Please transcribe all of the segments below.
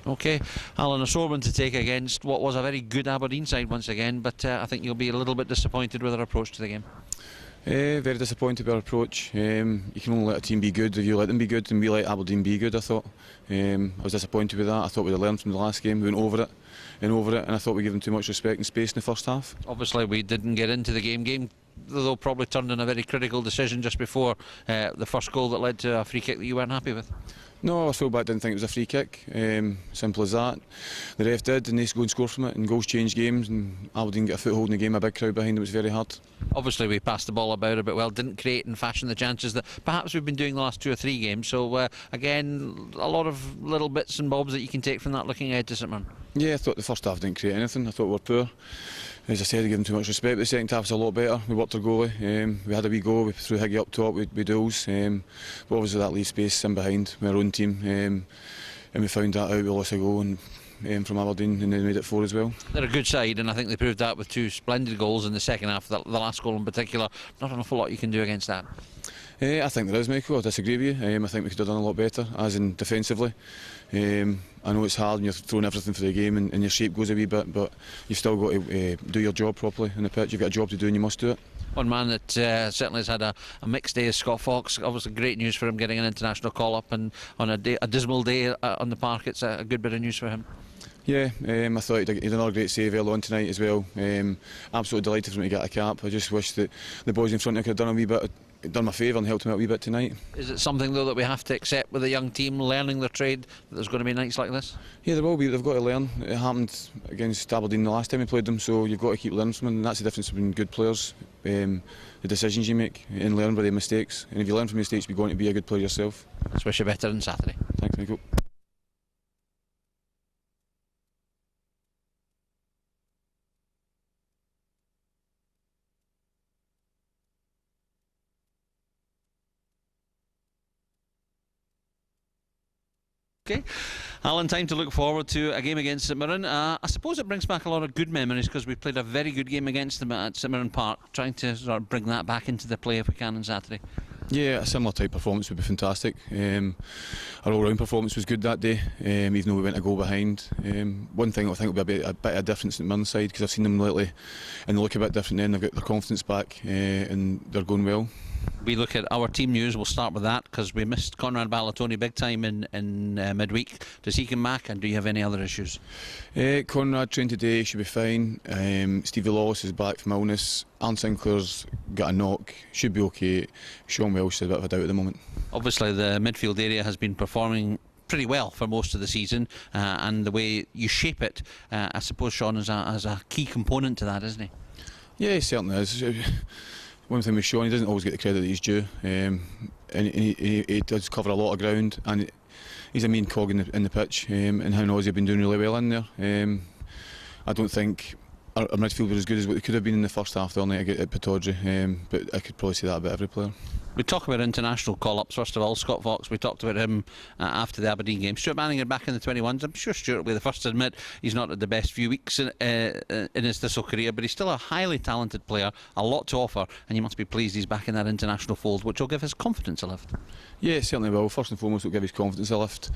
Okay, Alan, a sore one to take against what was a very good Aberdeen side once again, but I think you'll be a little bit disappointed with our approach to the game. Very disappointed with our approach. You can only let a team be good if you let them be good, and we let Aberdeen be good, I thought. I was disappointed with that. I thought we'd learned from the last game. We went over it, and I thought we gave them too much respect and space in the first half. Obviously we didn't get into the game though probably turned in a very critical decision just before the first goal that led to a free kick that you weren't happy with. No, our fullback didn't think it was a free kick, simple as that. The ref did, and they go and score from it, and goals change games, and Aberdeen get a foothold in the game, a big crowd behind it was very hard. Obviously we passed the ball about a bit well, didn't create and fashion the chances that perhaps we've been doing the last 2 or 3 games, so again, a lot of little bits and bobs that you can take from that looking ahead to St Mirren. Yeah, I thought the first half didn't create anything. I thought we were poor. As I said, I gave them too much respect. But the second half was a lot better. We worked our goalie. We had a wee go. We threw Higgy up top with duels. But obviously that leaves space in behind with our own team. And we found that out. We lost a goal from Aberdeen, and they made it 4 as well. They're a good side, and I think they proved that with 2 splendid goals in the second half. The last goal in particular, not an awful lot you can do against that. I think there is, Michael. I disagree with you. I think we could have done a lot better, as in defensively. I know it's hard when you're throwing everything for the game and your shape goes a wee bit, but you've still got to do your job properly on the pitch. You've got a job to do and you must do it. One man that certainly has had a mixed day is Scott Fox. Obviously great news for him getting an international call-up, and on a dismal day on the park, it's a good bit of news for him. Yeah, I thought he did another great save early on tonight as well. Absolutely delighted for him to get a cap. I just wish that the boys in front could have done a wee bit, done me a favour and helped him out a wee bit tonight. Is it something though that we have to accept with a young team learning their trade, that there's going to be nights like this? Yeah, there will be. They've got to learn. It happened against Aberdeen the last time we played them, so you've got to keep learning from them. And that's the difference between good players, the decisions you make, and learn by the mistakes. And if you learn from mistakes, you're going to be a good player yourself. Let's wish you better on Saturday. Thanks, Michael. Okay, Alan, time to look forward to a game against St Mirren. I suppose it brings back a lot of good memories because we played a very good game against them at St Mirren Park, trying to sort of bring that back into the play if we can on Saturday. Yeah, a similar type performance would be fantastic. Our all-round performance was good that day, even though we went a goal behind. One thing I think will be a bit of difference in the Mirren side, because I've seen them lately and they look a bit different then. They've got their confidence back and they're going well. We look at our team news. We'll start with that because we missed Conrad Ballatoni big time in midweek. Does he come back, and do you have any other issues? Conrad trained today, should be fine. Stevie Lawless is back from illness. Alan Sinclair's got a knock, should be okay. Sean Welsh is a bit of a doubt at the moment. Obviously the midfield area has been performing pretty well for most of the season, and the way you shape it, I suppose Sean is a key component to that, isn't he? Yeah, he certainly is. One thing with Sean, he doesn't always get the credit that he's due, and he does cover a lot of ground, and he's a main cog in the pitch, and how knows he's been doing really well in there. I don't think our midfield were as good as what they could have been in the first half the other night at Pittodrie, but I could probably say that about every player. We talk about international call-ups. First of all, Scott Fox, we talked about him after the Aberdeen game. Stuart Manninger back in the 21s. I'm sure Stuart will be the first to admit he's not had the best few weeks in his Thistle career, but he's still a highly talented player, a lot to offer, and you must be pleased he's back in that international fold, which will give his confidence a lift. Yeah, certainly will. First and foremost, it'll give his confidence a lift.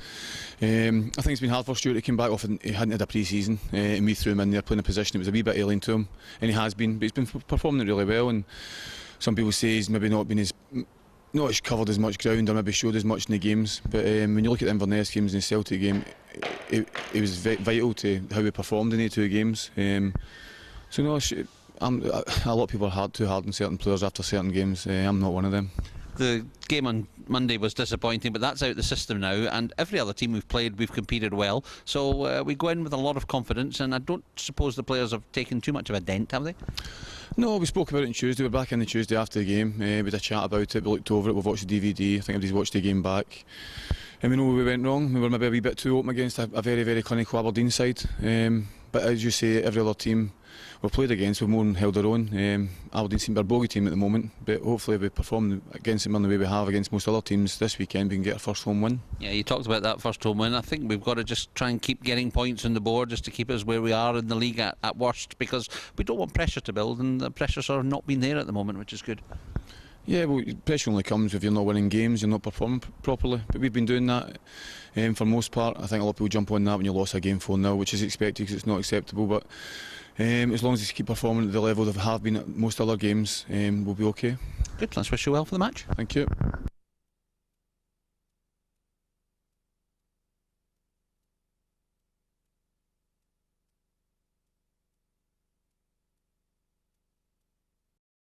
I think it's been hard for Stuart to come back off, and he hadn't had a pre-season, and we threw him in there playing a position that was a wee bit alien to him, and he has been, but he's been performing it really well. And some people say he's maybe not as covered as much ground or maybe showed as much in the games, but when you look at the Inverness games and the Celtic game, it was vital to how we performed in the 2 games. So no, a lot of people are too hard on certain players after certain games. I'm not one of them. The game on Monday was disappointing, but that's out the system now, and every other team we've played, we've competed well, so we go in with a lot of confidence, and I don't suppose the players have taken too much of a dent, have they? No, we spoke about it on Tuesday. We're back in the Tuesday after the game. We had a chat about it, we looked over it, we've watched the DVD. I think everybody's watched the game back. And we know where we went wrong. We were maybe a wee bit too open against a very, very clinical Aberdeen side. But as you say, every other team we've played against, we've more than held our own. Aberdeen seem to be our bogey team at the moment, but hopefully if we perform against them in the way we have against most other teams this weekend, we can get our first home win. Yeah, you talked about that first home win. I think we've got to just try and keep getting points on the board just to keep us where we are in the league at worst, because we don't want pressure to build, and the pressure's sort of not been there at the moment, which is good. Yeah, well, pressure only comes if you're not winning games, you're not performing properly. But we've been doing that for the most part. I think a lot of people jump on that when you lost a game 4-0, which is expected because it's not acceptable. But as long as they keep performing at the level they have been at most other games, we'll be okay. Good, let's wish you well for the match. Thank you.